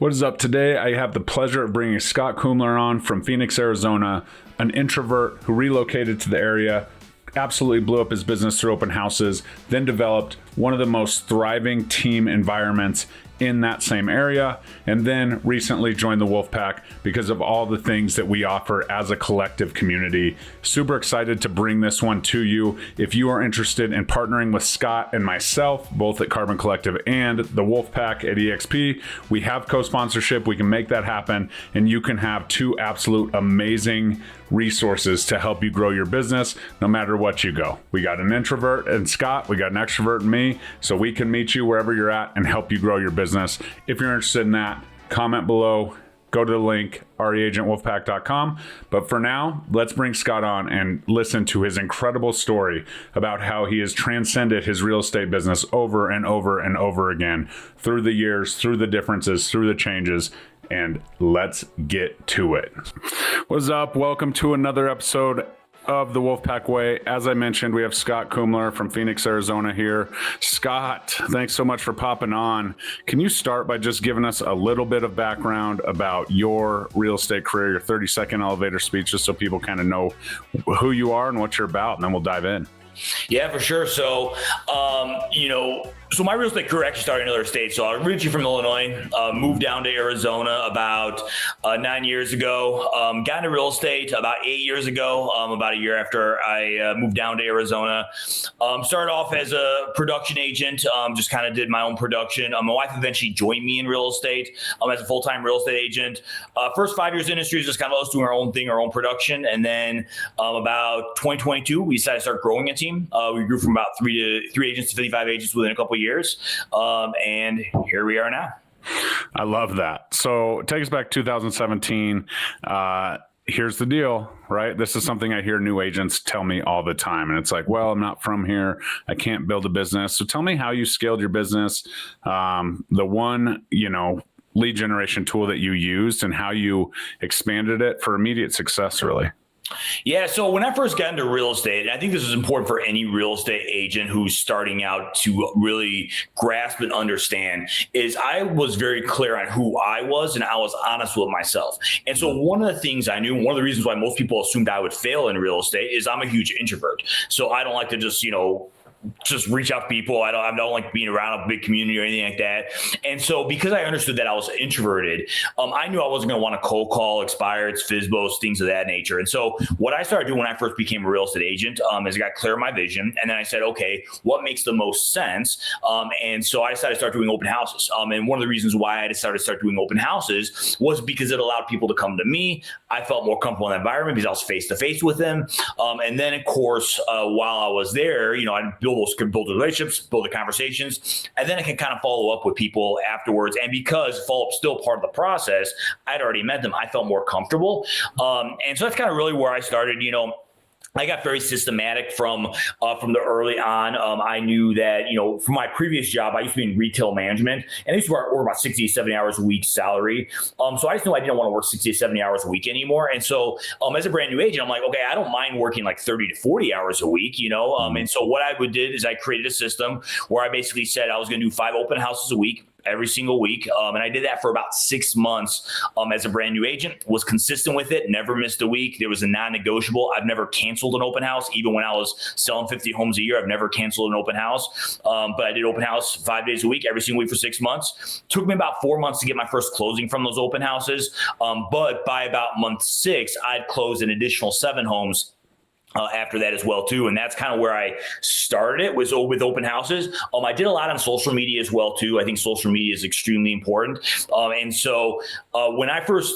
What is up? Today, I have the pleasure of bringing Scott Kumler on from Phoenix, Arizona, an introvert who relocated to the area, absolutely blew up his business through open houses, then developed one of the most thriving team environments in that same area, and then recently joined the Wolfpack because of all the things that we offer as a collective community. Super excited to bring this one to you. If you are interested in partnering with Scott and myself, both at Carbon Collective and the Wolfpack at EXP, we have co-sponsorship. We can make that happen, and you can have two absolute amazing resources to help you grow your business no matter what you go. We got an introvert and Scott, we got an extrovert and me, so we can meet you wherever you're at and help you grow your business. If you're interested in that, comment below, go to the link, reagentwolfpack.com. But for now, let's bring Scott on and listen to his incredible story about how he has transcended his real estate business over and over and over again through the years, through the differences, through the changes. And let's get to it. What's up? Welcome to another episode of the Wolfpack Way. As I mentioned, we have Scott Kumler from Phoenix, Arizona here. Scott, thanks so much for popping on. Can you start by just giving us a little bit of background about your real estate career, your 30-second elevator speech, just so people kind of know who you are and what you're about, and then we'll dive in. Yeah, for sure. So, so my real estate career actually started in another state. So I'm originally from Illinois, moved down to Arizona about 9 years ago, got into real estate about 8 years ago, about a year after I moved down to Arizona. Started off as a production agent, just kind of did my own production. My wife eventually joined me in real estate as a full-time real estate agent. First 5 years in industry was just kind of us doing our own thing, our own production. And then about 2022, we decided to start growing a team. We grew from about three agents to 55 agents within a couple of years. And here we are now. I love that. So take us back 2017. Here's the deal, right? This is something I hear new agents tell me all the time. And it's like, well, I'm not from here. I can't build a business. So tell me how you scaled your business, the one, lead generation tool that you used, and how you expanded it for immediate success, really. Yeah. So when I first got into real estate, and I think this is important for any real estate agent who's starting out to really grasp and understand, is I was very clear on who I was, and I was honest with myself. And so one of the things I knew, one of the reasons why most people assumed I would fail in real estate, is I'm a huge introvert. So I don't like to just reach out to people. I don't like being around a big community or anything like that. And so because I understood that I was introverted, I knew I wasn't going to want to cold call, expireds, FSBOs, things of that nature. And so what I started doing when I first became a real estate agent is I got clear on my vision. And then I said, okay, what makes the most sense? And so I decided to start doing open houses. And one of the reasons why I decided to start doing open houses was because it allowed people to come to me. I felt more comfortable in that environment because I was face to face with them. And then of course, while I was there, I'd build relationships, build the conversations, and then I can kind of follow up with people afterwards. And because follow-up's still part of the process, I'd already met them, I felt more comfortable. And so that's kind of really where I started. I got very systematic from the early on. I knew that, from my previous job, I used to be in retail management, and I used to work about 60 to 70 hours a week salary. So I just knew I didn't want to work 60 to 70 hours a week anymore. And so as a brand new agent, I'm like, okay, I don't mind working like 30 to 40 hours a week, And so what I did is I created a system where I basically said I was going to do 5 open houses a week, every single week. And I did that for about 6 months as a brand new agent, was consistent with it, never missed a week. There was a non-negotiable. I've never canceled an open house. Even when I was selling 50 homes a year, I've never canceled an open house. But I did open house 5 days a week, every single week for 6 months. Took me about 4 months to get my first closing from those open houses. But by about month 6, I'd closed an additional 7 homes after that as well too. And that's kind of where I started it, was with open houses. I did a lot on social media as well too. I think social media is extremely important. And so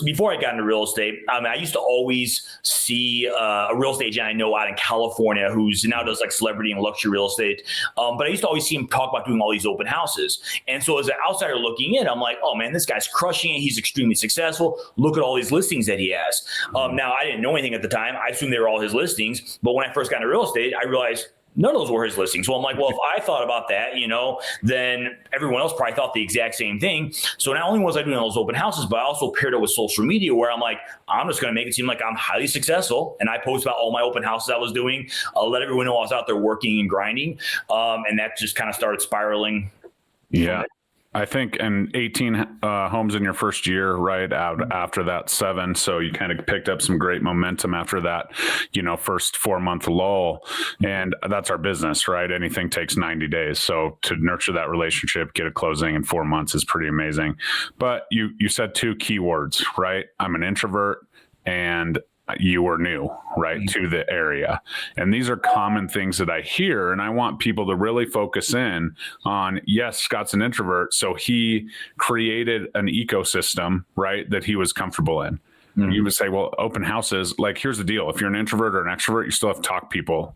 before I got into real estate, I used to always see a real estate agent I know out in California who's now does like celebrity and luxury real estate. But I used to always see him talk about doing all these open houses. And so as an outsider looking in, I'm like, oh man, this guy's crushing it. He's extremely successful. Look at all these listings that he has. Now I didn't know anything at the time. I assumed they were all his listings. But when I first got into real estate, I realized none of those were his listings. So I'm like, well, if I thought about that, then everyone else probably thought the exact same thing. So not only was I doing those open houses, but I also paired it with social media where I'm like, I'm just going to make it seem like I'm highly successful. And I post about all my open houses I was doing. I'll let everyone know I was out there working and grinding. And that just kind of started spiraling. Yeah. I think, and 18 homes in your first year, right? Out after that 7. So you kind of picked up some great momentum after that, first 4-month lull. And that's our business, right? Anything takes 90 days. So to nurture that relationship, get a closing in 4 months is pretty amazing. But you said 2 keywords, right? I'm an introvert and you were new, right, to the area. And these are common things that I hear. And I want people to really focus in on, yes, Scott's an introvert. So he created an ecosystem, right, that he was comfortable in. You would say, well, open houses, like, here's the deal. If you're an introvert or an extrovert, you still have to talk people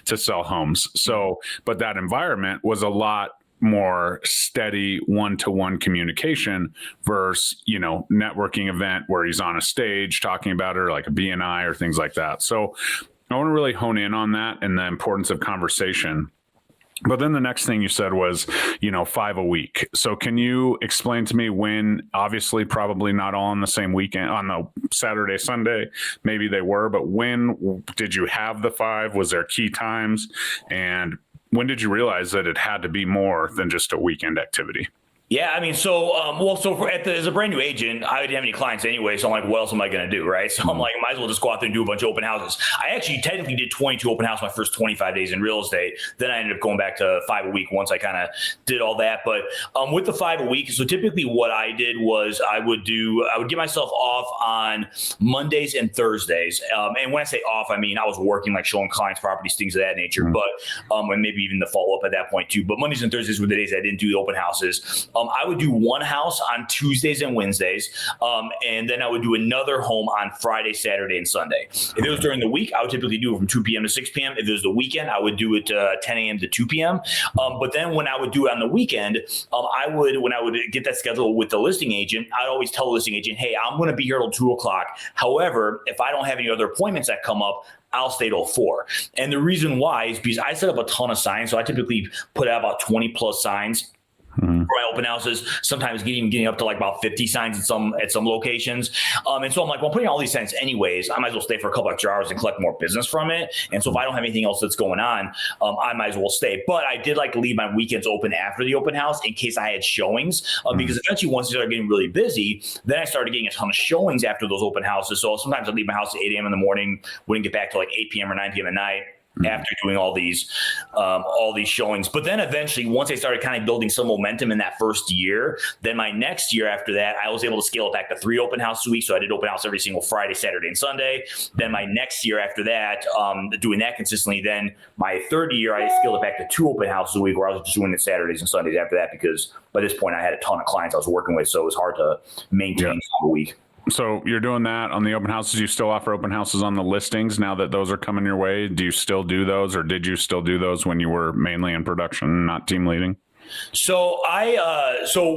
to sell homes. So, but that environment was a lot more steady one-to-one communication versus, networking event where he's on a stage talking about it, or like a BNI or things like that. So I want to really hone in on that and the importance of conversation. But then the next thing you said was, 5 a week. So can you explain to me when, obviously probably not all on the same weekend, on the Saturday, Sunday, maybe they were, but when did you have the 5? Was there key times? And when did you realize that it had to be more than just a weekend activity? Yeah, I mean, as a brand new agent, I didn't have any clients anyway, so I'm like, what else am I going to do, right? So I'm like, I might as well just go out there and do a bunch of open houses. I actually technically did 22 open houses my first 25 days in real estate. Then I ended up going back to 5 a week once I kind of did all that. But with the 5 a week, so typically what I did was I would get myself off on Mondays and Thursdays. And when I say off, I mean I was working, like showing clients properties, things of that nature. But and maybe even the follow up at that point too. But Mondays and Thursdays were the days I didn't do the open houses. I would do one house on Tuesdays and Wednesdays, and then I would do another home on Friday, Saturday, and Sunday. If it was during the week, I would typically do it from 2 p.m. to 6 p.m. If it was the weekend, I would do it 10 a.m. to 2 p.m. But then when I would do it on the weekend, when I would get that schedule with the listing agent, I'd always tell the listing agent, hey, I'm going to be here till 2 o'clock. However, if I don't have any other appointments that come up, I'll stay till 4. And the reason why is because I set up a ton of signs. So I typically put out about 20 plus signs for my open houses, sometimes getting up to like about 50 signs at some locations. And so I'm like, well, I'm putting all these signs anyways. I might as well stay for a couple extra hours and collect more business from it. And so if I don't have anything else that's going on, I might as well stay. But I did like to leave my weekends open after the open house in case I had showings, because eventually once it started getting really busy, then I started getting a ton of showings after those open houses. So sometimes I'd leave my house at 8 a.m. in the morning, wouldn't get back to like 8 p.m. or 9 p.m. at night, after doing all these showings. But then eventually, once I started kind of building some momentum in that first year, then my next year after that, I was able to scale it back to 3 open houses a week. So I did open house every single Friday, Saturday, and Sunday. Then my next year after that, doing that consistently, then my third year, I scaled it back to 2 open houses a week, where I was just doing it Saturdays and Sundays after that, because by this point I had a ton of clients I was working with. So it was hard to maintain a week. So you're doing that on the open houses. You still offer open houses on the listings now that those are coming your way. Do you still do those, or did you still do those when you were mainly in production, not team leading? So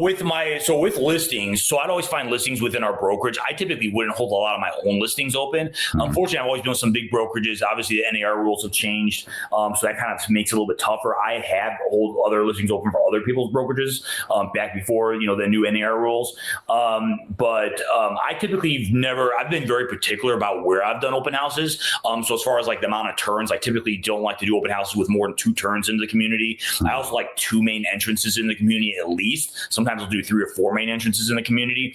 with listings, so I'd always find listings within our brokerage. I typically wouldn't hold a lot of my own listings open. Unfortunately, I've always been some big brokerages. Obviously, the NAR rules have changed, so that kind of makes it a little bit tougher. I have hold other listings open for other people's brokerages back before the new NAR rules. But I typically I've been very particular about where I've done open houses. So as far as like the amount of turns, I typically don't like to do open houses with more than 2 turns into the community. I also like 2 main entrances in the community at least. Sometimes I'll do 3 or 4 main entrances in the community.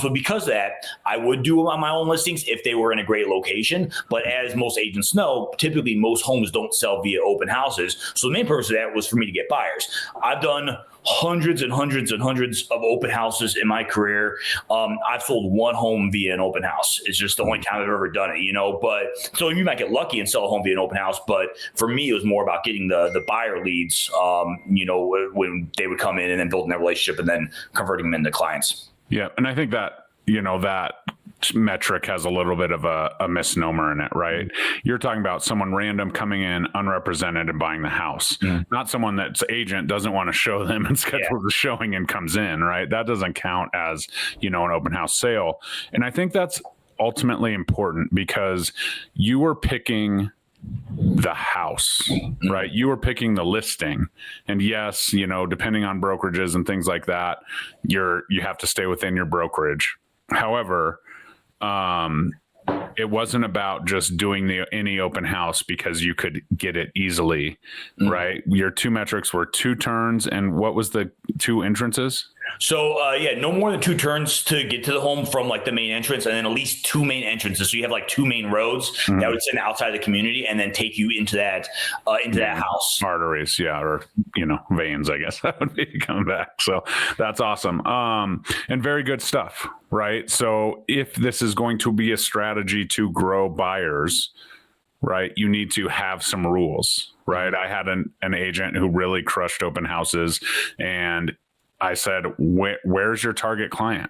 So because of that, I would do them on my own listings if they were in a great location. But as most agents know, typically most homes don't sell via open houses. So the main purpose of that was for me to get buyers. I've done hundreds and hundreds and hundreds of open houses in my career. I've sold 1 home via an open house. It's just the only time I've ever done it, but so you might get lucky and sell a home via an open house. But for me, it was more about getting the buyer leads, when they would come in, and then building that relationship and then converting them into clients. Yeah. And I think that, that metric has a little bit of a misnomer in it, right? You're talking about someone random coming in unrepresented and buying the house, not someone that's agent doesn't want to show them and schedule the showing and comes in, right? That doesn't count as, an open house sale. And I think that's ultimately important, because you were picking the house, right? You were picking the listing. And yes, depending on brokerages and things like that, you have to stay within your brokerage. However, it wasn't about just doing any open house because you could get it easily, right? Your two metrics were 2 turns, and what was the 2 entrances? So no more than 2 turns to get to the home from like the main entrance, and then at least 2 main entrances. So you have like 2 main roads that would send outside the community and then take you into that house. Arteries, or veins, I guess that would be coming back. So that's awesome. And very good stuff, right? So if this is going to be a strategy to grow buyers, right, you need to have some rules, right? I had an agent who really crushed open houses, and I said, where's your target client,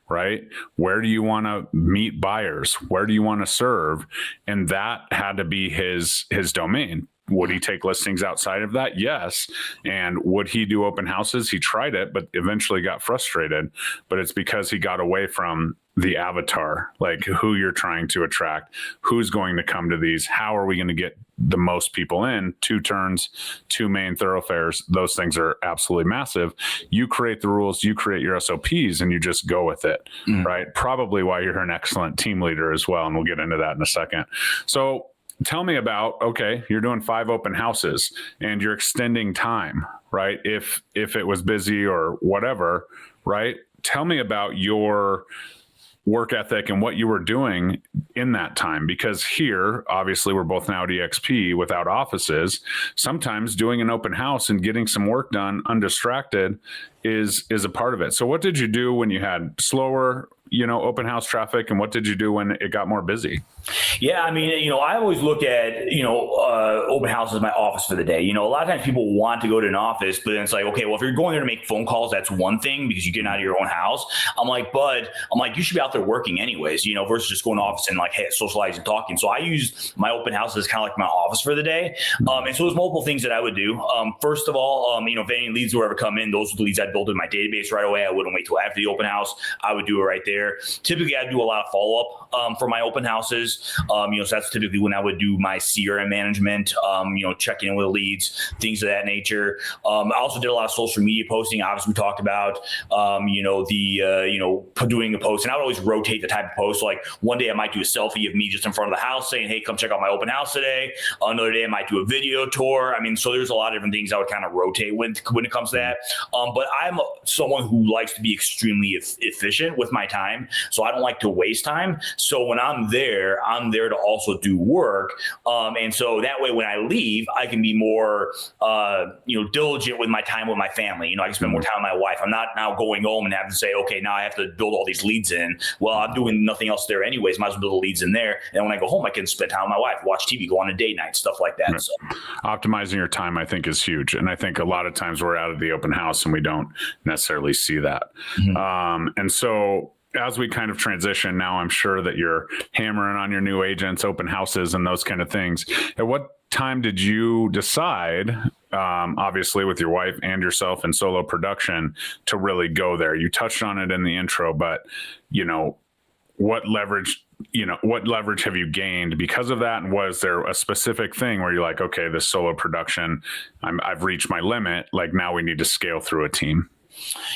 right? Where do you want to meet buyers? Where do you want to serve? And that had to be his domain. Would he take listings outside of that? Yes. And would he do open houses? He tried it, but eventually got frustrated. But it's because he got away from the avatar, like who you're trying to attract, who's going to come to these, how are we going to get the most people in? 2 turns, 2 main thoroughfares, those things are absolutely massive. You create the rules, you create your SOPs, and you just go with it, right? Probably why you're an excellent team leader as well. And we'll get into that in a second. So tell me about, okay, you're doing 5 open houses and you're extending time, right? If it was busy or whatever, right? Tell me about your work ethic and what you were doing in that time, because here, obviously, we're both now at EXP without offices. Sometimes doing an open house and getting some work done undistracted is a part of it. So what did you do when you had slower, open house traffic, and what did you do when it got more busy? Yeah, I mean, I always look at, open house as my office for the day. A lot of times people want to go to an office, but then it's like, okay, well, if you're going there to make phone calls, that's one thing because you're getting out of your own house. I'm like, you should be out there working anyways, versus just going to office and like, hey, socializing, talking. So I used my open house as kind of like my office for the day. And so there's multiple things that I would do. First of all, if any leads were ever come in, those are the leads I'd build in my database right away. I wouldn't wait till after the open house. I would do it right there. Typically, I'd do a lot of follow-up for my open houses. So that's typically when I would do my CRM management, checking in with leads, things of that nature. I also did a lot of social media posting. Obviously, we talked about, doing a post, and I would always rotate the type of post. So like one day I might do a selfie of me just in front of the house saying, hey, come check out my open house today. Another day I might do a video tour. I mean, so there's a lot of different things I would kind of rotate when it comes to that. But I'm someone who likes to be extremely efficient with my time. So I don't like to waste time. So when I'm there to also do work. And so that way, when I leave, I can be more, diligent with my time with my family. I can spend more time with my wife. I'm not now going home and having to say, okay, now I have to build all these leads in. Well, I'm doing nothing else there anyways. Might as well build the leads in there. And when I go home, I can spend time with my wife, watch TV, go on a date night, stuff like that. Right. So optimizing your time, I think, is huge. And I think a lot of times we're out of the open house and we don't necessarily see that. And so as we kind of transition now, I'm sure that you're hammering on your new agents, open houses, and those kind of things. At what time did you decide, obviously with your wife and yourself in solo production, to really go there? You touched on it in the intro, but what leverage have you gained because of that? And was there a specific thing where you're like, okay, this solo production, I've reached my limit. Like now we need to scale through a team?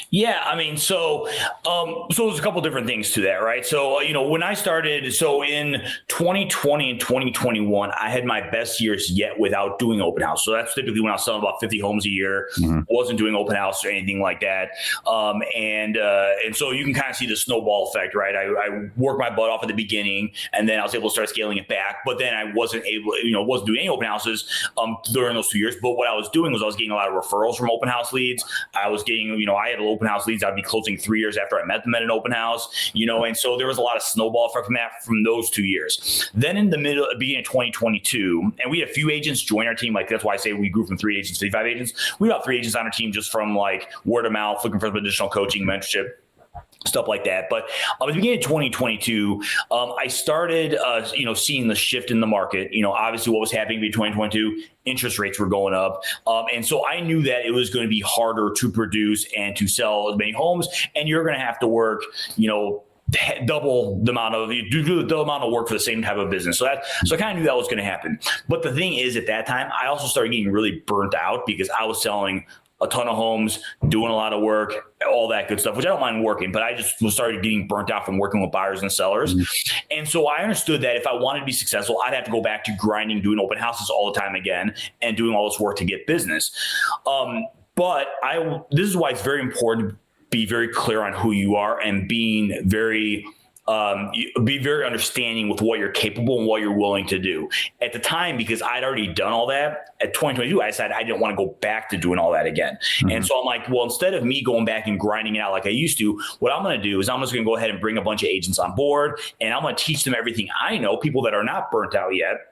Yeah, I mean, so there's a couple different things to that, right? So, when I started, so in 2020 and 2021, I had my best years yet without doing open house. So that's typically when I was selling about 50 homes a year, wasn't doing open house or anything like that. And so you can kind of see the snowball effect, right? I worked my butt off at the beginning, and then I was able to start scaling it back. But then I wasn't able, wasn't doing any open houses during those 2 years. But what I was doing was I was getting a lot of referrals from open house leads. I was getting, I had open house leads I'd be closing 3 years after I met them at an open house, and so there was a lot of snowball effect from those 2 years. Then in the beginning of 2022, and we had a few agents join our team. Like that's why I say we grew from 3 agents to 55 agents. We got 3 agents on our team just from like word of mouth, looking for some additional coaching, mentorship, stuff like that. But at the beginning of 2022, I started, seeing the shift in the market. Obviously what was happening between 2022, interest rates were going up. And so I knew that it was going to be harder to produce and to sell as many homes. And you're going to have to work, double the amount of work for the same type of business. So I kind of knew that was going to happen. But the thing is, at that time, I also started getting really burnt out because I was selling a ton of homes, doing a lot of work, all that good stuff, which I don't mind working, but I just was started getting burnt out from working with buyers and sellers. And so I understood that if I wanted to be successful, I'd have to go back to grinding, doing open houses all the time again, and doing all this work to get business. But this is why it's very important to be very clear on who you are and being very understanding with what you're capable and what you're willing to do. At the time, because I'd already done all that, at 2022, I decided I didn't want to go back to doing all that again. And so I'm like, well, instead of me going back and grinding it out like I used to, what I'm going to do is I'm just going to go ahead and bring a bunch of agents on board, and I'm going to teach them everything I know, people that are not burnt out yet,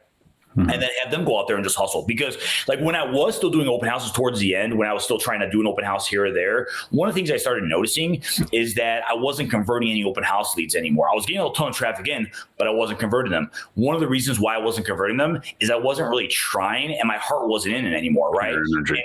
and then have them go out there and just hustle. Because like when I was still doing open houses towards the end, when I was still trying to do an open house here or there, one of the things I started noticing is that I wasn't converting any open house leads anymore. I was getting a ton of traffic in, but I wasn't converting them. One of the reasons why I wasn't converting them is I wasn't really trying and my heart wasn't in it anymore, right?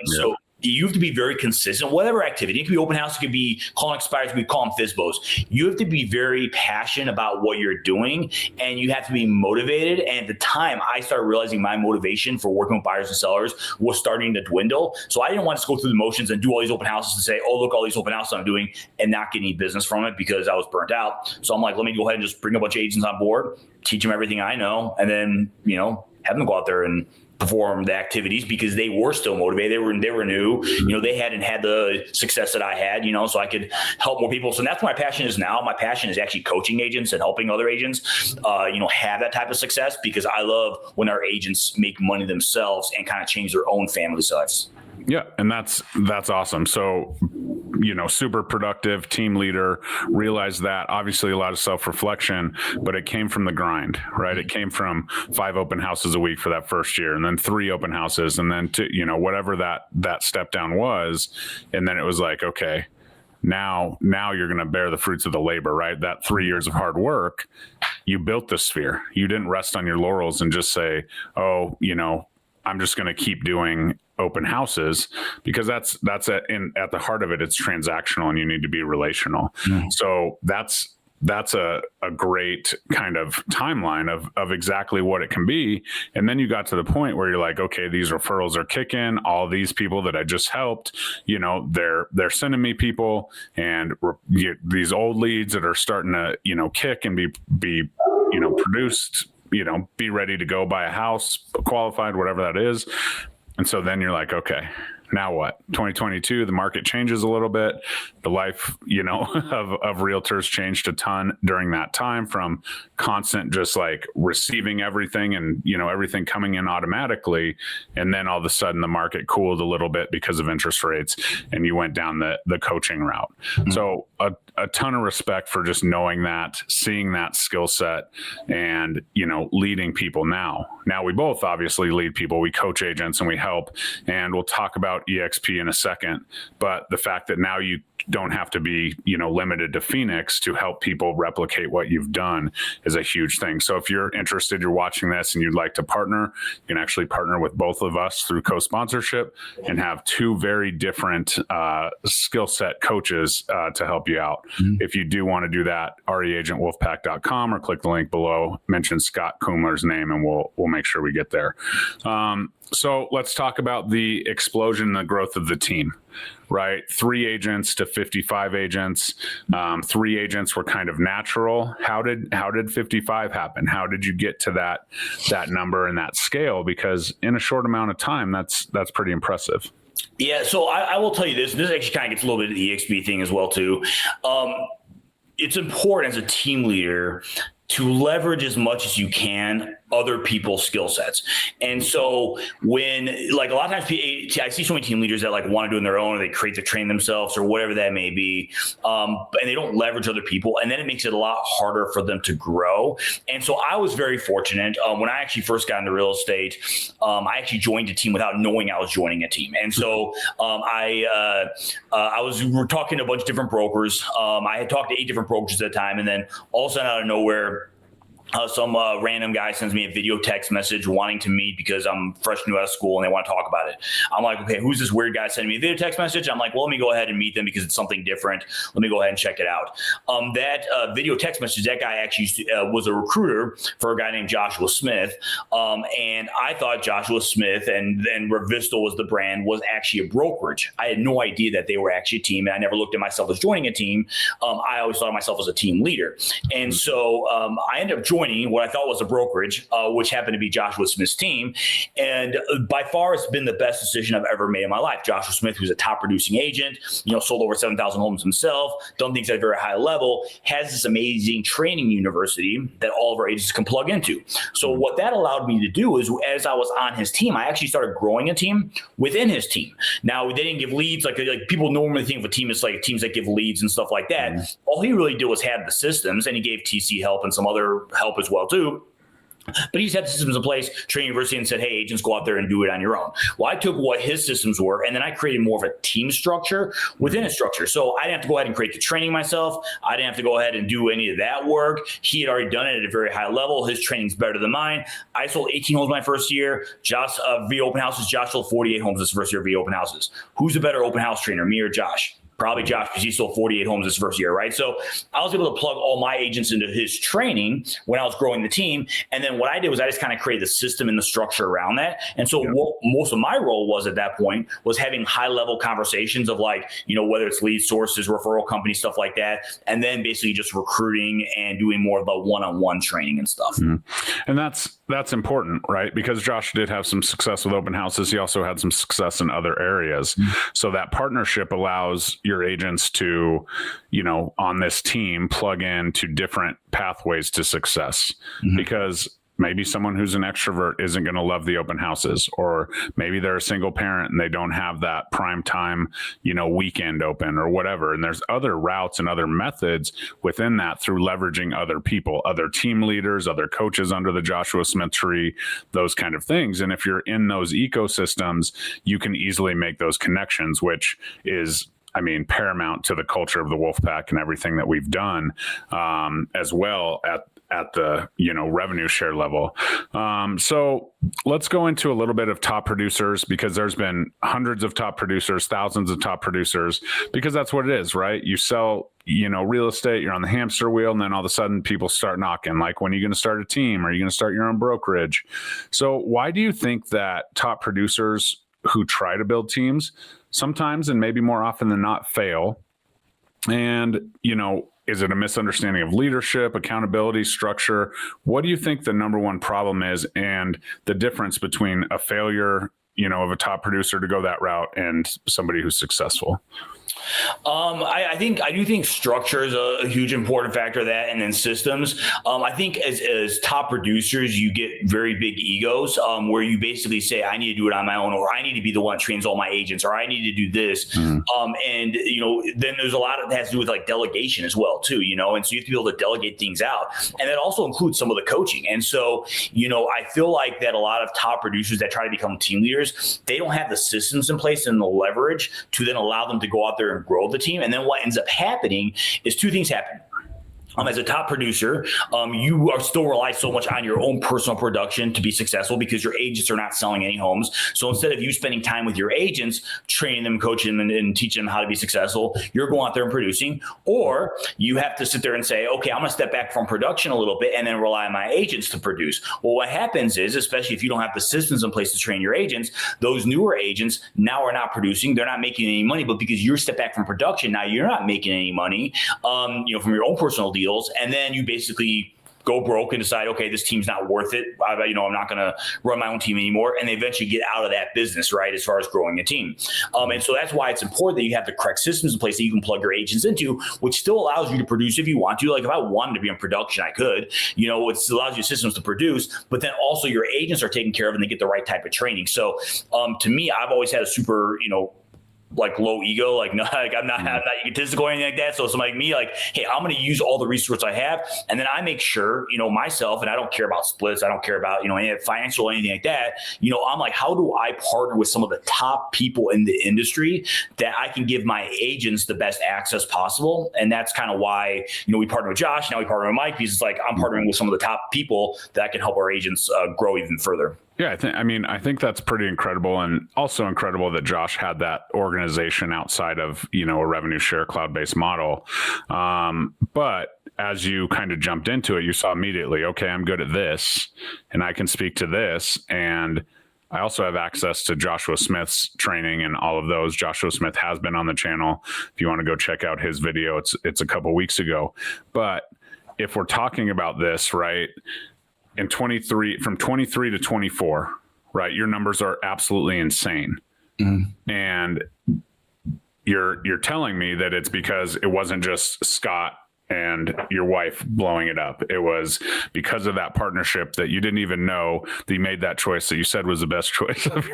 So you have to be very consistent, whatever activity. It could be open house, it could be calling expires, it could be calling FISBOs. You have to be very passionate about what you're doing, and you have to be motivated. And at the time, I started realizing my motivation for working with buyers and sellers was starting to dwindle. So I didn't want to go through the motions and do all these open houses and say, oh, look, all these open houses I'm doing, and not get any business from it because I was burnt out. So I'm like, let me go ahead and just bring a bunch of agents on board, teach them everything I know, and then, have them go out there and perform the activities because they were still motivated. They were new. They hadn't had the success that I had, so I could help more people. So that's what my passion is now. My passion is actually coaching agents and helping other agents, have that type of success, because I love when our agents make money themselves and kind of change their own family's lives. Yeah. And that's awesome. So, super productive team leader, realized that obviously a lot of self-reflection, but it came from the grind, right? It came from 5 open houses a week for that first year, and then 3 open houses, and then whatever that step down was. And then it was like, okay, now you're going to bear the fruits of the labor, right? That 3 years of hard work, you built the sphere. You didn't rest on your laurels and just say, oh, I'm just going to keep doing open houses, because that's at the heart of it. It's transactional, and you need to be relational. So that's a great kind of timeline of exactly what it can be. And then you got to the point where you're like, okay, these referrals are kicking. All these people that I just helped, they're sending me people, and these old leads that are starting to, kick and be produced, be ready to go buy a house, qualified, whatever that is. And so then you're like, okay, now what? 2022, the market changes a little bit. The life, of realtors changed a ton during that time, from constant just like receiving everything and, everything coming in automatically. And then all of a sudden the market cooled a little bit because of interest rates, and you went down the coaching route. So a ton of respect for just knowing that, seeing that skill set, and, leading people now. Now we both obviously lead people. We coach agents and we help, and we'll talk about EXP in a second. But the fact that now you don't have to be, limited to Phoenix to help people replicate what you've done is a huge thing. So if you're interested, you're watching this and you'd like to partner, you can actually partner with both of us through co-sponsorship and have 2 very different skill set coaches to help you out. If you do want to do that, reagentwolfpack.com, or click the link below, mention Scott Kumler's name, and we'll make sure we get there. So let's talk about the explosion, the growth of the team, right? 3 agents to 55 agents. 3 agents were kind of natural. How did 55 happen? How did you get to that number and that scale? Because in a short amount of time, that's pretty impressive. Yeah. So I will tell you this. This actually kind of gets a little bit of the EXP thing as well too. It's important as a team leader to leverage as much as you can other people's skill sets. And so when, like, a lot of times I see so many team leaders that like want to do it on their own, or they create the train themselves or whatever that may be. And they don't leverage other people. And then it makes it a lot harder for them to grow. And so I was very fortunate. When I actually first got into real estate, I actually joined a team without knowing I was joining a team. And so we're talking to a bunch of different brokers. I had talked to 8 different brokers at the time. And then all of a sudden, out of nowhere, some random guy sends me a video text message wanting to meet because I'm fresh new out of school and they want to talk about it. I'm like, okay, who's this weird guy sending me a video text message? I'm like, well, let me go ahead and meet them because it's something different. Let me go ahead and check it out. That video text message, that guy actually was a recruiter for a guy named Joshua Smith. And I thought Joshua Smith and then Revistal was the brand, was actually a brokerage. I had no idea that they were actually a team, and I never looked at myself as joining a team. I always thought of myself as a team leader. And so I ended up joining what I thought was a brokerage, which happened to be Joshua Smith's team. And by far, it's been the best decision I've ever made in my life. Joshua Smith, who's a top producing agent, sold over 7,000 homes himself, done things at a very high level, has this amazing training university that all of our agents can plug into. So what that allowed me to do is, as I was on his team, I actually started growing a team within his team. Now, they didn't give leads like people normally think of a team as like teams that give leads and stuff like that. All he really did was have the systems, and he gave TC help and some other help as well too. But he's had systems in place, training university, and said, hey, agents, go out there and do it on your own. Well, I took what his systems were, and then I created more of a team structure within a structure. So I didn't have to go ahead and create the training myself. I didn't have to go ahead and do any of that work. He had already done it at a very high level. His training's better than mine. I sold 18 homes my first year. Josh, via open houses, Josh sold 48 homes his first year via open houses. Who's a better open house trainer, me or Josh? Probably Josh, because he sold 48 homes his first year, right? So I was able to plug all my agents into his training when I was growing the team. And then what I did was I just kind of created the system and the structure around that. And so what most of my role was at that point was having high level conversations of like, whether it's lead sources, referral companies, stuff like that. And then basically just recruiting and doing more of a one-on-one training and stuff. And that's important, right? Because Josh did have some success with open houses. He also had some success in other areas. So that partnership allows your agents to, on this team, plug into different pathways to success. Because maybe someone who's an extrovert isn't going to love the open houses, or maybe they're a single parent and they don't have that prime time, weekend open or whatever. And there's other routes and other methods within that through leveraging other people, other team leaders, other coaches under the Joshua Smith tree, those kind of things. And if you're in those ecosystems, you can easily make those connections, which is paramount to the culture of the Wolfpack and everything that we've done, as well at the revenue share level. So let's go into a little bit of top producers, because there's been hundreds of top producers, thousands of top producers, because that's what it is, right? You sell real estate, you're on the hamster wheel, and then all of a sudden people start knocking, like, when are you going to start a team? Are you going to start your own brokerage? So why do you think that top producers who try to build teams sometimes, and maybe more often than not, fail? And, is it a misunderstanding of leadership, accountability, structure? What do you think the number one problem is, and the difference between a failure, of a top producer to go that route and somebody who's successful? I do think structure is a huge important factor of that, and then systems. I think as top producers, you get very big egos, where you basically say, I need to do it on my own, or I need to be the one that trains all my agents, or I need to do this. And then there's a lot that has to do with like delegation as well too, and so you have to be able to delegate things out. And that also includes some of the coaching. And so, I feel like that a lot of top producers that try to become team leaders, they don't have the systems in place and the leverage to then allow them to go out there and grow the team. And then what ends up happening is two things happen. As a top producer, you are still rely so much on your own personal production to be successful, because your agents are not selling any homes. So instead of you spending time with your agents, training them, coaching them, and teaching them how to be successful, you're going out there and producing. Or you have to sit there and say, okay, I'm going to step back from production a little bit and then rely on my agents to produce. Well, what happens is, especially if you don't have the systems in place to train your agents, those newer agents now are not producing. They're not making any money, but because you're stepped back from production, now you're not making any money, from your own personal deals. And then you basically go broke and decide, okay, this team's not worth it. I'm not going to run my own team anymore. And they eventually get out of that business, right, as far as growing a team. And so that's why it's important that you have the correct systems in place that you can plug your agents into, which still allows you to produce if you want to. Like if I wanted to be in production, I could. It allows you systems to produce, but then also your agents are taken care of and they get the right type of training. So to me, I've always had a super, like low ego, like no, like I'm not egotistical or anything like that. So somebody like me, like, hey, I'm going to use all the resources I have, and then I make sure, myself, and I don't care about splits, I don't care about any financial or anything like that. I'm like, how do I partner with some of the top people in the industry that I can give my agents the best access possible? And that's kind of why we partner with Josh, now we partner with Mike, because it's like I'm partnering with some of the top people that can help our agents grow even further. Yeah, I think that's pretty incredible, and also incredible that Josh had that organization outside of a revenue share cloud-based model. But as you kind of jumped into it, you saw immediately, okay, I'm good at this, and I can speak to this, and I also have access to Joshua Smith's training and all of those. Joshua Smith has been on the channel. If you want to go check out his video, it's a couple weeks ago. But if we're talking about this, right? In from 23 to 24, right? Your numbers are absolutely insane. Mm-hmm. And you're telling me that it's because it wasn't just Scott and your wife blowing it up. It was because of that partnership that you didn't even know that you made that choice that you said was the best choice of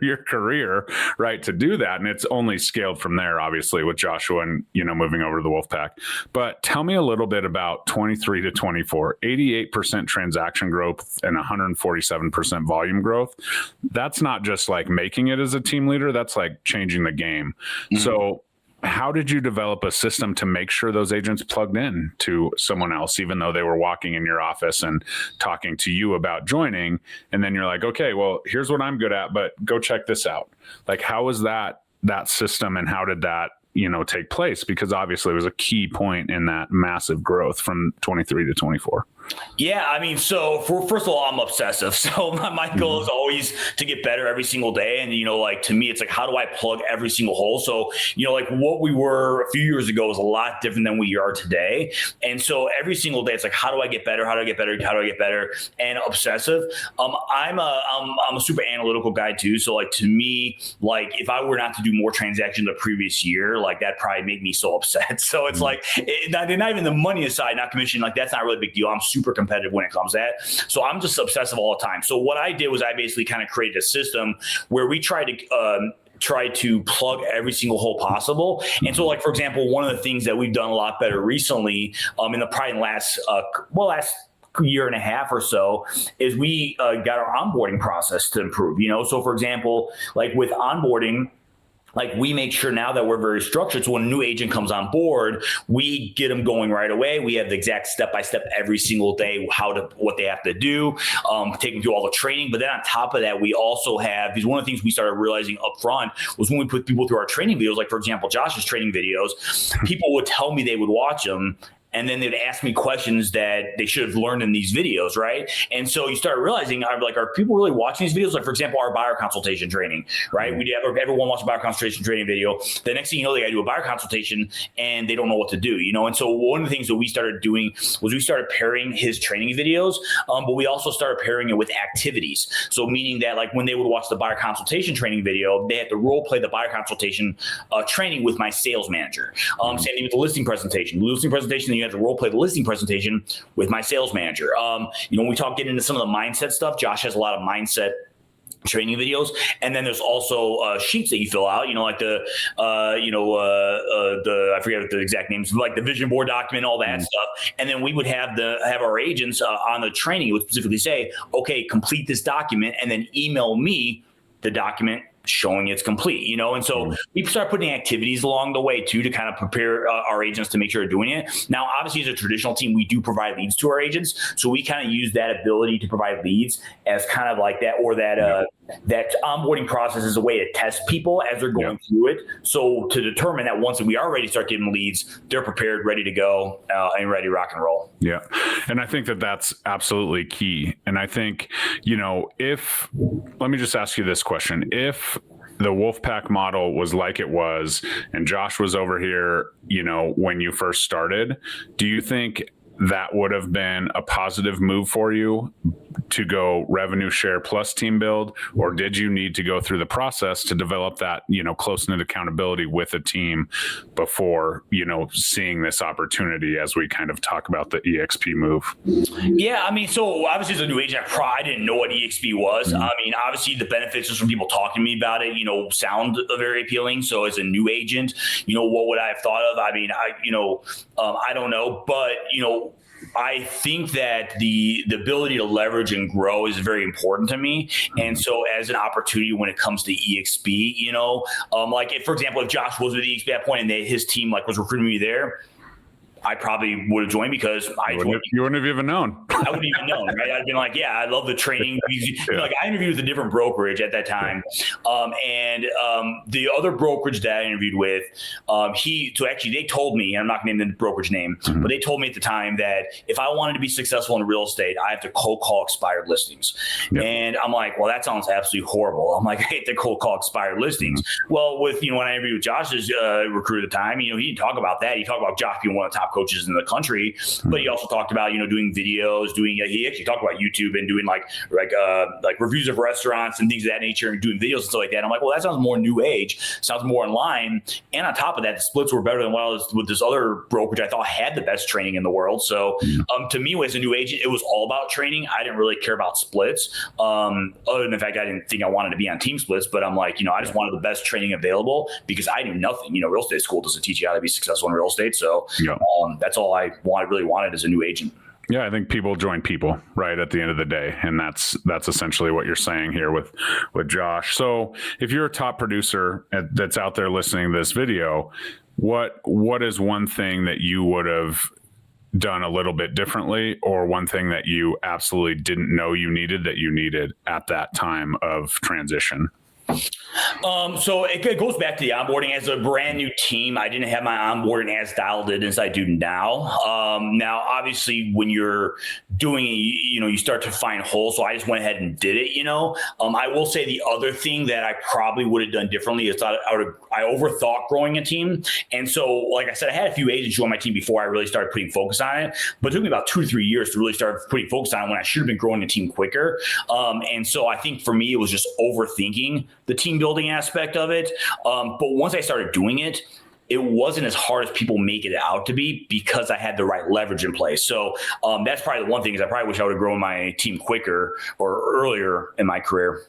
your career, right? To do that. And it's only scaled from there, obviously, with Joshua and, moving over to the Wolfpack. But tell me a little bit about 23 to 24, 88% transaction growth and 147% volume growth. That's not just like making it as a team leader. That's like changing the game. Mm-hmm. So how did you develop a system to make sure those agents plugged in to someone else, even though they were walking in your office and talking to you about joining? And then you're like, okay, well, here's what I'm good at, but go check this out. Like, how was that system, and how did that, take place? Because obviously it was a key point in that massive growth from 23 to 24. Yeah, so first of all, I'm obsessive. So my goal is always to get better every single day. And, to me, it's like, how do I plug every single hole? So, like what we were a few years ago is a lot different than we are today. And so every single day, it's like, how do I get better? How do I get better? How do I get better? And obsessive. I'm a super analytical guy too. So like, to me, like if I were not to do more transactions the previous year, like that probably made me so upset. So it's like, not even the money aside, not commission, like that's not really a big deal. I'm super competitive when it comes to that. So I'm just obsessive all the time. So what I did was I basically kind of created a system where we try to plug every single hole possible. And so like, for example, one of the things that we've done a lot better recently in the last year and a half or so is we got our onboarding process to improve, So for example, like with onboarding, like we make sure now that we're very structured. So when a new agent comes on board, we get them going right away. We have the exact step-by-step every single day, what they have to do, take them through all the training. But then on top of that, we also have, because one of the things we started realizing up front was when we put people through our training videos, like for example, Josh's training videos, people would tell me they would watch them, and then they'd ask me questions that they should have learned in these videos, right? And so you start realizing, are people really watching these videos? Like, for example, our buyer consultation training, right? Mm-hmm. Everyone watch a buyer consultation training video. The next thing you know, they got to do a buyer consultation, and they don't know what to do, And so one of the things that we started doing was we started pairing his training videos, but we also started pairing it with activities. So meaning that, like, when they would watch the buyer consultation training video, they had to role play the buyer consultation training with my sales manager. Same thing with the listing presentation. The listing presentation, then you have to role play the listing presentation with my sales manager. When we get into some of the mindset stuff, Josh has a lot of mindset training videos, and then there's also sheets that you fill out. Like the I forget the exact names, like the vision board document, all that stuff. And then we would have our agents on the training would specifically say, okay, complete this document, and then email me the document showing it's complete, And so we start putting activities along the way too, to kind of prepare our agents to make sure they're doing it. Now, obviously as a traditional team, we do provide leads to our agents. So we kind of use that ability to provide leads as kind of like that, or that onboarding process is a way to test people as they're going through it. So to determine that once we are ready to start getting leads, they're prepared, ready to go, and ready to rock and roll. Yeah. And I think that that's absolutely key. And I think, let me just ask you this question. If the Wolfpack model was like it was, and Josh was over here, when you first started, do you think that would have been a positive move for you to go revenue share plus team build, or did you need to go through the process to develop that, close-knit accountability with a team before, seeing this opportunity as we kind of talk about the EXP move? Yeah, I mean, so obviously as a new agent, I didn't know what EXP was. I mean, obviously the benefits just from people talking to me about it, sound very appealing. So as a new agent, what would I have thought of? I mean, I don't know, but, I think that the ability to leverage and grow is very important to me. And so as an opportunity when it comes to EXP, like if, for example, if Josh was with EXP at that point and his team was recruiting me there, I probably would have joined because you wouldn't have even known. I wouldn't even known, right? I'd been like, yeah, I love the training. I interviewed with a different brokerage at that time. And the other brokerage that I interviewed with, they told me, and I'm not going to name the brokerage name, but they told me at the time that if I wanted to be successful in real estate, I have to cold call expired listings. Yep. And I'm like, well, that sounds absolutely horrible. I'm like, I hate to cold call expired listings. Well, when I interviewed with Josh's recruiter at the time, he didn't talk about that. He talked about Josh being one of the top coaches in the country, but he also talked about doing videos, he actually talked about YouTube and doing like reviews of restaurants and things of that nature and doing videos and stuff like that. I'm like, well, that sounds more new age, sounds more in line. And on top of that, the splits were better than what I was with this other brokerage I thought had the best training in the world. So to me, as a new agent, it was all about training. I didn't really care about splits, other than the fact I didn't think I wanted to be on team splits, but I'm like, I just wanted the best training available because I knew nothing. Real estate school doesn't teach you how to be successful in real estate. So that's all I really wanted as a new agent. Yeah, I think people join people, right, at the end of the day. And that's essentially what you're saying here with Josh. So if you're a top producer that's out there listening to this video, what is one thing that you would have done a little bit differently, or one thing that you absolutely didn't know you needed at that time of transition? So it goes back to the onboarding. As a brand new team, I didn't have my onboarding as dialed in as I do now. Now, obviously, when you're doing it, you start to find holes. So I just went ahead and did it. I will say the other thing that I probably would have done differently is I overthought growing a team. And so, like I said, I had a few agents join my team before I really started putting focus on it. But it took me about 2 to 3 years to really start putting focus on it when I should have been growing the team quicker. And so I think for me, it was just overthinking the team building aspect of it. But once I started doing it, it wasn't as hard as people make it out to be because I had the right leverage in place. So that's probably the one thing is I probably wish I would have grown my team quicker or earlier in my career.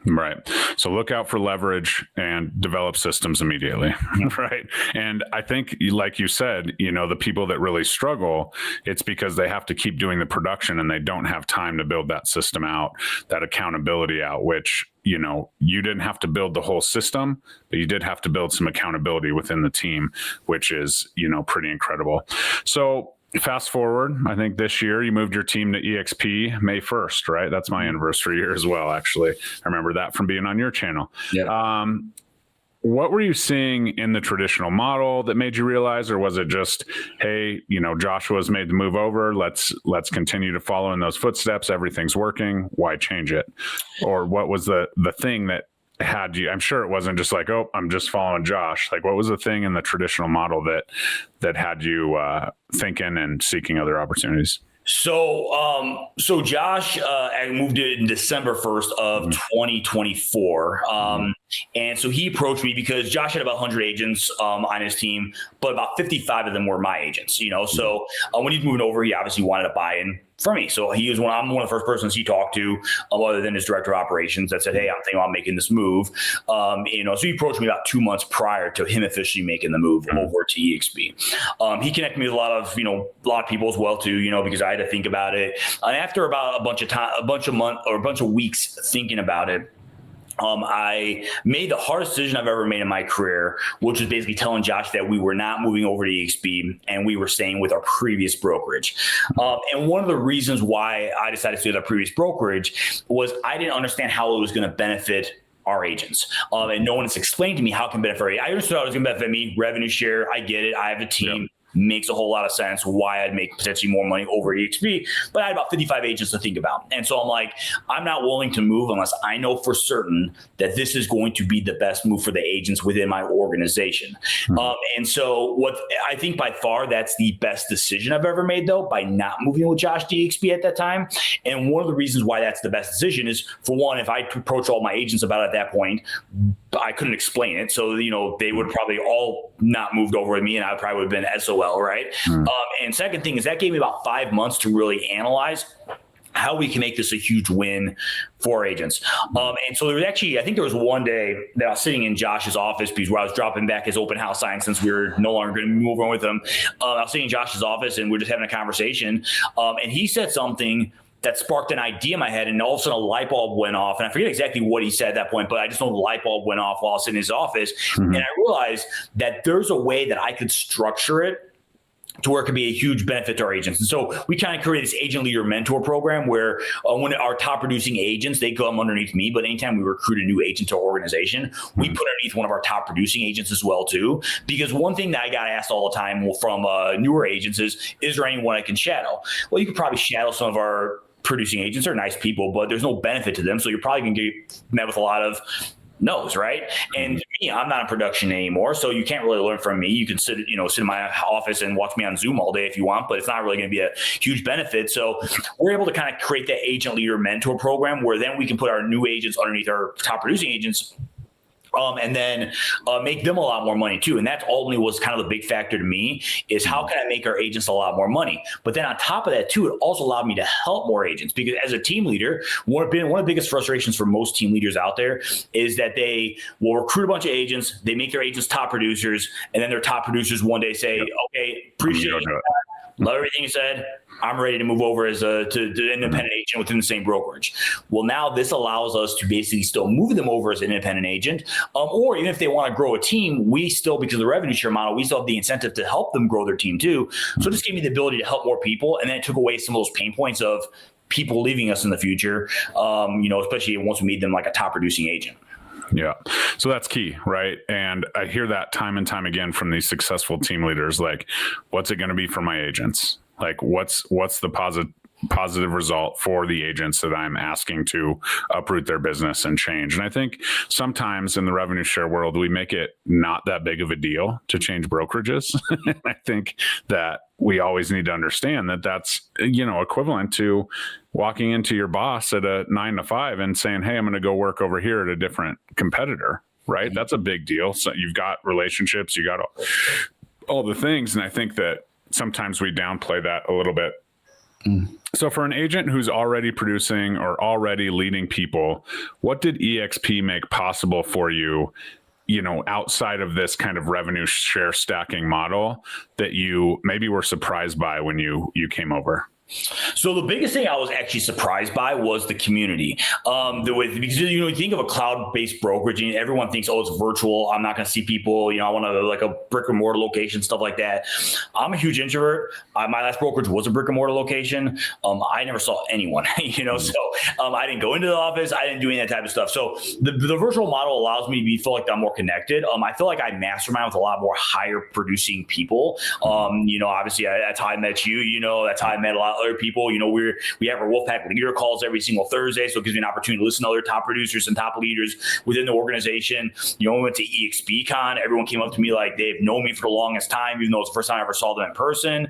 Right. So look out for leverage and develop systems immediately. Right. And I think, like you said, the people that really struggle, it's because they have to keep doing the production and they don't have time to build that system out, that accountability out, which, you didn't have to build the whole system, but you did have to build some accountability within the team, which is, pretty incredible. So fast forward, I think this year you moved your team to EXP May 1st, right? That's my anniversary year as well, actually. I remember that from being on your channel. Yeah. What were you seeing in the traditional model that made you realize, or was it just, hey, Joshua's made the move over, let's continue to follow in those footsteps, everything's working, why change it? Or what was the thing that had you, I'm sure it wasn't just like, oh, I'm just following Josh. Like, what was the thing in the traditional model that had you thinking and seeking other opportunities? So Josh, I moved in December 1st of 2024. And so he approached me because Josh had about 100 agents on his team, but about 55 of them were my agents, So when he's moving over, he obviously wanted a buy-in for me. So I'm one of the first persons he talked to, other than his director of operations, that said, hey, I'm thinking about making this move. So he approached me about 2 months prior to him officially making the move over to EXP. He connected me with a lot of people as well too, because I had to think about it. And after about a bunch of weeks thinking about it, I made the hardest decision I've ever made in my career, which was basically telling Josh that we were not moving over to EXP and we were staying with our previous brokerage. And one of the reasons why I decided to stay with our previous brokerage was I didn't understand how it was going to benefit our agents. And no one has explained to me how it can benefit. I understood how it was going to benefit me, revenue share. I get it. I have a team. Yep. makes a whole lot of sense why I'd make potentially more money over at EXP, but I had about 55 agents to think about. And so I'm like, I'm not willing to move unless I know for certain that this is going to be the best move for the agents within my organization. And so what I think by far that's the best decision I've ever made, though, by not moving with Josh DXP at that time. And one of the reasons why that's the best decision is, for one, if I approach all my agents about it at that point, I couldn't explain it. So, they would probably all not moved over with me, and I probably would have been SOL, right? And second thing is that gave me about 5 months to really analyze how we can make this a huge win for agents. And so there was actually, I think there was one day that I was sitting in Josh's office because where I was dropping back his open house sign since we were no longer going to move on with him. I was sitting in Josh's office and we we're just having a conversation. And he said something that sparked an idea in my head, and all of a sudden a light bulb went off. And I forget exactly what he said at that point, but I just know the light bulb went off while I was in his office. And I realized that there's a way that I could structure it to where it could be a huge benefit to our agents. And so we kind of created this agent leader mentor program where when our top producing agents, they come underneath me, but anytime we recruit a new agent to our organization, we put underneath one of our top producing agents as well too. Because one thing that I got asked all the time from newer agents is there anyone I can shadow? Well, you could probably shadow some of our producing agents. Are nice people, but there's no benefit to them. So you're probably going to get met with a lot of no's, right? And to me, I'm not in production anymore, so you can't really learn from me. You can sit in my office and watch me on Zoom all day if you want, but it's not really going to be a huge benefit. So we're able to kind of create that agent leader mentor program where then we can put our new agents underneath our top producing agents. And then make them a lot more money too. And that ultimately was kind of the big factor to me is how can I make our agents a lot more money? But then on top of that too, it also allowed me to help more agents because as a team leader, one of the biggest frustrations for most team leaders out there is that they will recruit a bunch of agents, they make their agents top producers, and then their top producers one day say, okay, appreciate it. Love everything you said. I'm ready to move over as to independent agent within the same brokerage. Well, now this allows us to basically still move them over as an independent agent, or even if they want to grow a team, we still, because of the revenue share model, we still have the incentive to help them grow their team too. So this gave me the ability to help more people, and then it took away some of those pain points of people leaving us in the future, especially once we made them like a top producing agent. Yeah. So that's key, right? And I hear that time and time again from these successful team leaders, like, what's it going to be for my agents? Like, what's the positive result for the agents that I'm asking to uproot their business and change? And I think sometimes in the revenue share world, we make it not that big of a deal to change brokerages. I think that we always need to understand that that's, equivalent to walking into your boss at a 9 to 5 and saying, hey, I'm going to go work over here at a different competitor, right? That's a big deal. So you've got relationships, you got all the things. And I think that sometimes we downplay that a little bit. So for an agent who's already producing or already leading people, what did EXP make possible for you, outside of this kind of revenue share stacking model that you maybe were surprised by when you came over? So the biggest thing I was actually surprised by was the community. Because you think of a cloud-based brokerage and everyone thinks, oh, it's virtual. I'm not going to see people. I want like a brick and mortar location, stuff like that. I'm a huge introvert. My last brokerage was a brick and mortar location. I never saw anyone, so I didn't go into the office. I didn't do any of that type of stuff. So the virtual model allows me to feel like I'm more connected. I feel like I mastermind with a lot more higher producing people. Obviously that's how I met you, that's how I met a lot of other people. We have our Wolfpack leader calls every single Thursday, so it gives me an opportunity to listen to other top producers and top leaders within the organization. We went to EXPCon. Everyone came up to me like they've known me for the longest time, even though it's the first time I ever saw them in person.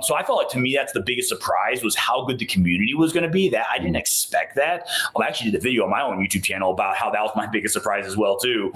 So I felt like to me that's the biggest surprise was how good the community was going to be. That I didn't expect that. I actually did a video on my own YouTube channel about how that was my biggest surprise as well too,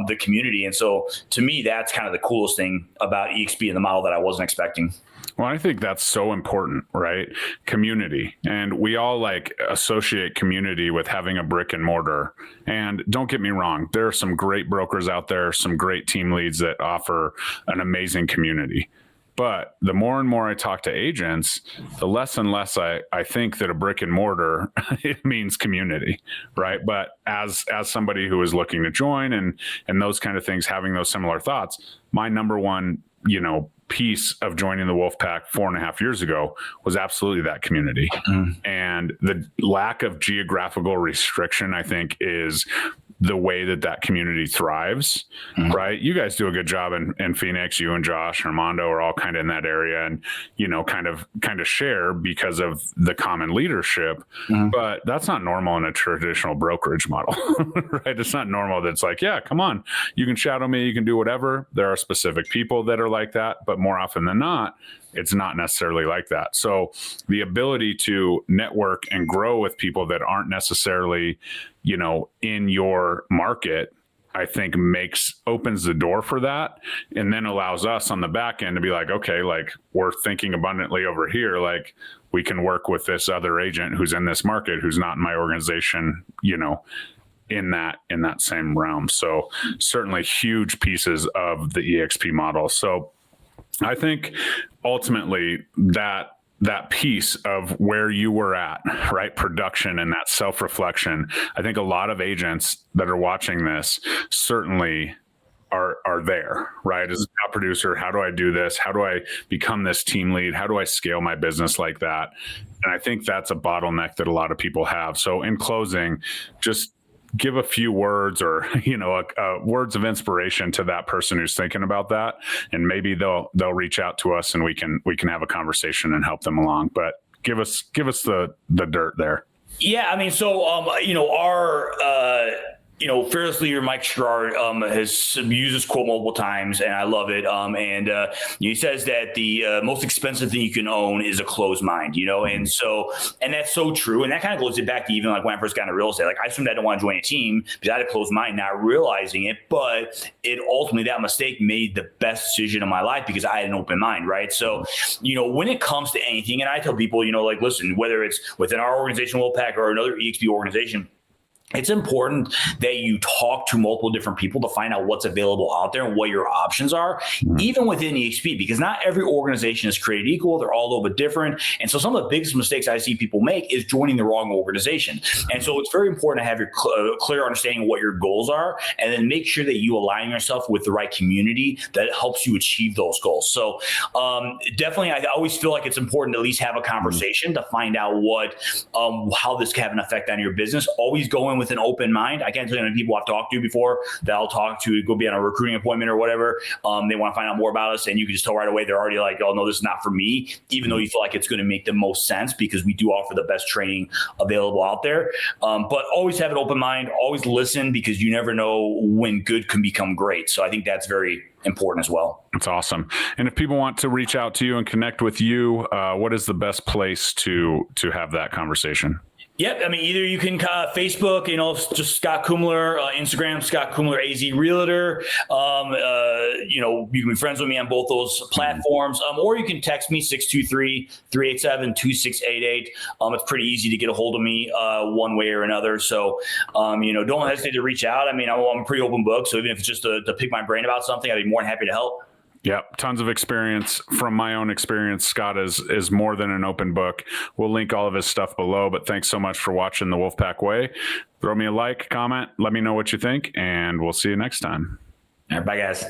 the community. And so to me, that's kind of the coolest thing about EXP and the model that I wasn't expecting. Well, I think that's so important, right? Community. And we all associate community with having a brick and mortar. And don't get me wrong, there are some great brokers out there, some great team leads that offer an amazing community. But the more and more I talk to agents, the less and less I think that a brick and mortar it means community, right? But as somebody who is looking to join and those kind of things, having those similar thoughts, my number one, piece of joining the Wolfpack 4.5 years ago was absolutely that community. And the lack of geographical restriction, I think, is the way that community thrives, right? You guys do a good job in Phoenix. You and Josh, Armando are all kind of in that area, and kind of share because of the common leadership. But that's not normal in a traditional brokerage model, right? It's not normal. That's like, yeah, come on, you can shadow me, you can do whatever. There are specific people that are like that, but more often than not, it's not necessarily like that. So the ability to network and grow with people that aren't necessarily, in your market, I think opens the door for that, and then allows us on the back end to be like, okay, like we're thinking abundantly over here. Like we can work with this other agent who's in this market, who's not in my organization, in that same realm. So certainly huge pieces of the EXP model. So I think ultimately that piece of where you were at, right? Production and that self-reflection. I think a lot of agents that are watching this certainly are there, right? As a top producer, how do I do this? How do I become this team lead? How do I scale my business like that? And I think that's a bottleneck that a lot of people have. So in closing, just give a few words or, words of inspiration to that person who's thinking about that. And maybe they'll reach out to us and we can have a conversation and help them along. But give us the dirt there. Yeah. I mean, so, fearless leader Mike Sherrard has used this quote multiple times, and I love it. He says that the most expensive thing you can own is a closed mind, and that's so true. And that kind of goes back to even like when I first got into real estate. Like I assumed I didn't want to join a team because I had a closed mind, not realizing it. But ultimately that mistake made the best decision of my life because I had an open mind, right? So, when it comes to anything, and I tell people, listen, whether it's within our organization, Wolfpack, or another EXP organization, it's important that you talk to multiple different people to find out what's available out there and what your options are, even within EXP, because not every organization is created equal. They're all a little bit different. And so some of the biggest mistakes I see people make is joining the wrong organization. And so it's very important to have your clear understanding of what your goals are, and then make sure that you align yourself with the right community that helps you achieve those goals. So definitely, I always feel like it's important to at least have a conversation to find out how this can have an effect on your business. Always go in with an open mind. I can't tell you how many people I've talked to before that I'll talk to, go be on a recruiting appointment or whatever. They want to find out more about us, and you can just tell right away they're already like, oh no, this is not for me, even though you feel like it's going to make the most sense because we do offer the best training available out there. But always have an open mind, always listen, because you never know when good can become great. So I think that's very important as well. That's awesome. And if people want to reach out to you and connect with you, what is the best place to have that conversation? Yep. I mean, either you can Facebook, just Scott Kumler, Instagram, Scott Kumler, AZ Realtor. You can be friends with me on both those platforms, or you can text me 623-387-2688. It's pretty easy to get a hold of me one way or another. So, don't hesitate to reach out. I mean, I'm a pretty open book. So even if it's just to pick my brain about something, I'd be more than happy to help. Yep. Tons of experience. From my own experience, Scott is more than an open book. We'll link all of his stuff below, but thanks so much for watching The Wolfpack Way. Throw me a like, comment, let me know what you think, and we'll see you next time. All right, bye guys.